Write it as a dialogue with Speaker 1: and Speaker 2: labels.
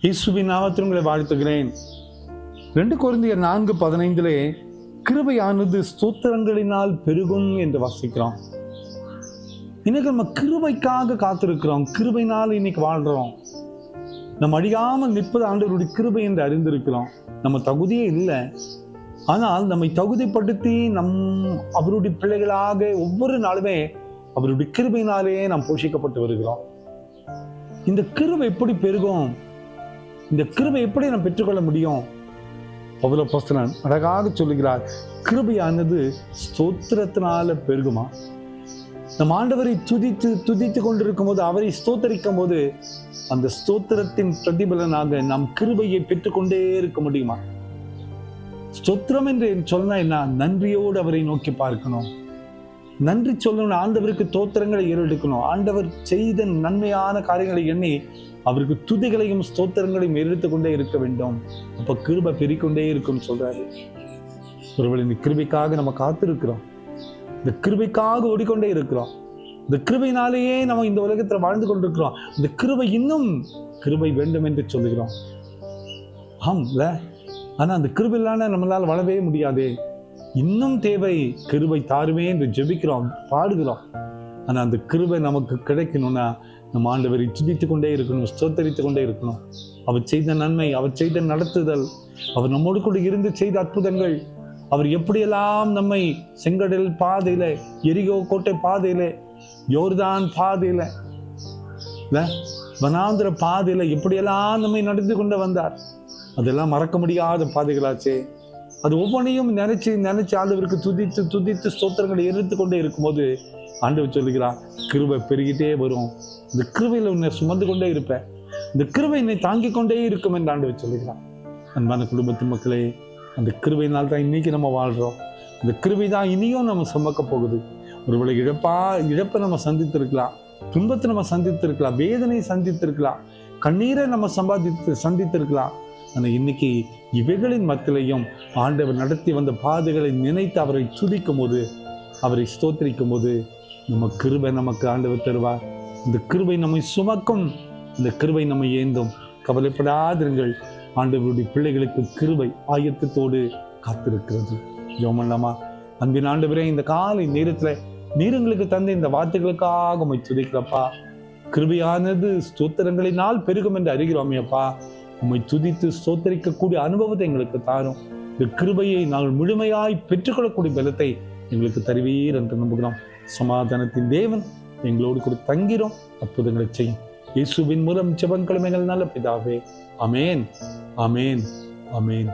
Speaker 1: இயேசுவின் நாமத்தில் உங்களை வாழ்த்துகிறேன். 2 கொரிந்தியர் 4:15 கிருபையானது ஸ்தோத்திரங்களினால் பெருகும் என்று வாசிக்கிறோம். இன்னைக்கு நம்ம கிருபைக்காக காத்திருக்கிறோம். கிருபைனால் இன்னைக்கு வாழ்றோம். நம்ம அழியாமல் நிற்பது ஆண்டவருடைய கிருபை என்று அறிந்திருக்கிறோம். நம்ம தகுதியே இல்லை, ஆனால் நம்மை தகுதிப்படுத்தி அவருடைய பிள்ளைகளாக ஒவ்வொரு நாளுமே அவருடைய கிருபையினாலே நாம் போஷிக்கப்பட்டு வருகிறோம். இந்த கிருபை எப்படி பெருகும்? இந்த கிருபை எப்படி நாம் பெற்றுக்கொள்ள முடியும்? பவுல் அப்போஸ்தலன் அழகாக சொல்லுகிறார், கிருபையானது ஸ்தோத்திரத்தினால பெருகுமா. நம் ஆண்டவரை துதித்து கொண்டிருக்கும் போது, அவரை ஸ்தோத்தரிக்கும் போது, அந்த ஸ்தோத்திரத்தின் பிரதிபலனாக நாம் கிருபையை பெற்றுக்கொண்டே இருக்க முடியுமா? ஸ்தோத்திரம் என்று சொன்னா என்ன? நன்றியோடு அவரை நோக்கி பார்க்கணும். நன்றி சொல்லணும். ஆண்டவருக்கு தோத்திரங்களை ஏறெடுக்கணும். ஆண்டவர் செய்த நன்மையான காரியங்களை எண்ணி அவருக்கு துதிகளையும் ஸ்தோத்திரங்களையும் எடுத்துக் கொண்டே இருக்க வேண்டும். அப்ப கிருபை பெருகிக்கொண்டே இருக்கும் சொல்றாரு. ஒருவேளை இந்த கிருபைக்காக நம்ம காத்திருக்கிறோம். இந்த கிருபைக்காக ஓடிக்கொண்டே இருக்கிறோம். இந்த கிருபையினாலேயே நம்ம இந்த உலகத்துல வாழ்ந்து கொண்டிருக்கிறோம். இந்த கிருபை இன்னும் கிருபை வேண்டும் என்று சொல்லுகிறோம். ஆம்ல, ஆனா அந்த கிருபை இல்லாம நம்மளால வாழவே முடியாது. இன்னும் தேவை, கிருபை தாருமே என்று ஜெபிக்கிறோம், பாடுகிறோம். ஆனா அந்த கிருபை நமக்கு கிடைக்கணும்னா நம்ம ஆண்டவரை துதித்துக் கொண்டே இருக்கணும், ஸ்தோத்தரித்துக் கொண்டே இருக்கணும். அவர் செய்த நன்மை, அவர் செய்த நடத்துதல், அவர் நம்மோடு கூட இருந்து செய்த அற்புதங்கள், அவர் எப்படியெல்லாம் நம்மை செங்கடல் பாதையில, எரிகோ கோட்டை பாதையில, யோர்தான் பாதையில, வனாந்திர பாதையில எப்படியெல்லாம் நம்மை நடந்து கொண்டு வந்தார். அதெல்லாம் மறக்க முடியாத பாதைகளாச்சே. அது ஒவ்வொன்றையும் நினைச்சு ஆண்டவருக்கு துதித்து ஸ்தோத்திரங்களை எதிர்த்து கொண்டே இருக்கும்போது ஆண்டவர் சொல்லுகிறார், கிருபை பெருகிட்டே வரும். இந்த கிருபையில உன்னை சுமந்து கொண்டே இருப்பேன், இந்த கிருபை என்னை தாங்கிக் கொண்டே இருக்கும் என்று ஆண்டவர் சொல்லுகிறார். அன்பான குடும்பத்து மக்களே, அந்த கிருபையினால் தான் இன்னைக்கு நம்ம வாழ்றோம். இந்த கிருபை தான் இனியும் நம்ம சுமக்க போகுது. ஒருவேளை இழப்பை நம்ம சந்தித்திருக்கலாம், துன்பத்தை நம்ம சந்தித்திருக்கலாம், வேதனையை சந்தித்திருக்கலாம், கண்ணீரை நம்ம சந்தித்திருக்கலாம். ஆனால் இன்னைக்கு இவைகளின் மத்தியிலையும் ஆண்டவர் நடத்தி வந்த பாதைகளை நினைத்து அவரை துதிக்கும் போது, அவரை ஸ்தோத்திரிக்கும் போது நம்ம கிருபை நமக்கு ஆண்டவர் தருவார். இந்த கிருபை நம்மை சுமக்கும், இந்த கிருபை நம்மை ஏந்தும். கவலைப்படாதிருங்கள், ஆண்டவருடைய பிள்ளைகளுக்கு கிருபை ஆயத்தத்தோடு காத்திருக்கிறது. ஜெபமல்லாமா. அன்பின் ஆண்டவரே, இந்த காலை நேரத்துல நீரங்களுக்கு தந்த இந்த வார்த்தைகளுக்காக உம்மை துதிக்கிறப்பா. கிருபையானது ஸ்தோத்திரங்களினால் பெருகும் என்று அறிகிறோமே அப்பா. உம்மை துதித்து ஸ்தோத்தரிக்கக்கூடிய அனுபவத்தை எங்களுக்கு தாரும். இந்த கிருபையை நாங்கள் முழுமையாய் பெற்றுக்கொள்ளக்கூடிய பலத்தை எங்களுக்கு தருவீர் என்று நம்புகிறோம். சமாதானத்தின் தேவன் எங்களோடு கூட தங்கிறோம், அற்புதங்களை செய்யும். இயேசுவின் மூலம் ஜெபங்களும் எங்கள் நல்ல பிதாவே. ஆமேன், ஆமேன், ஆமேன்.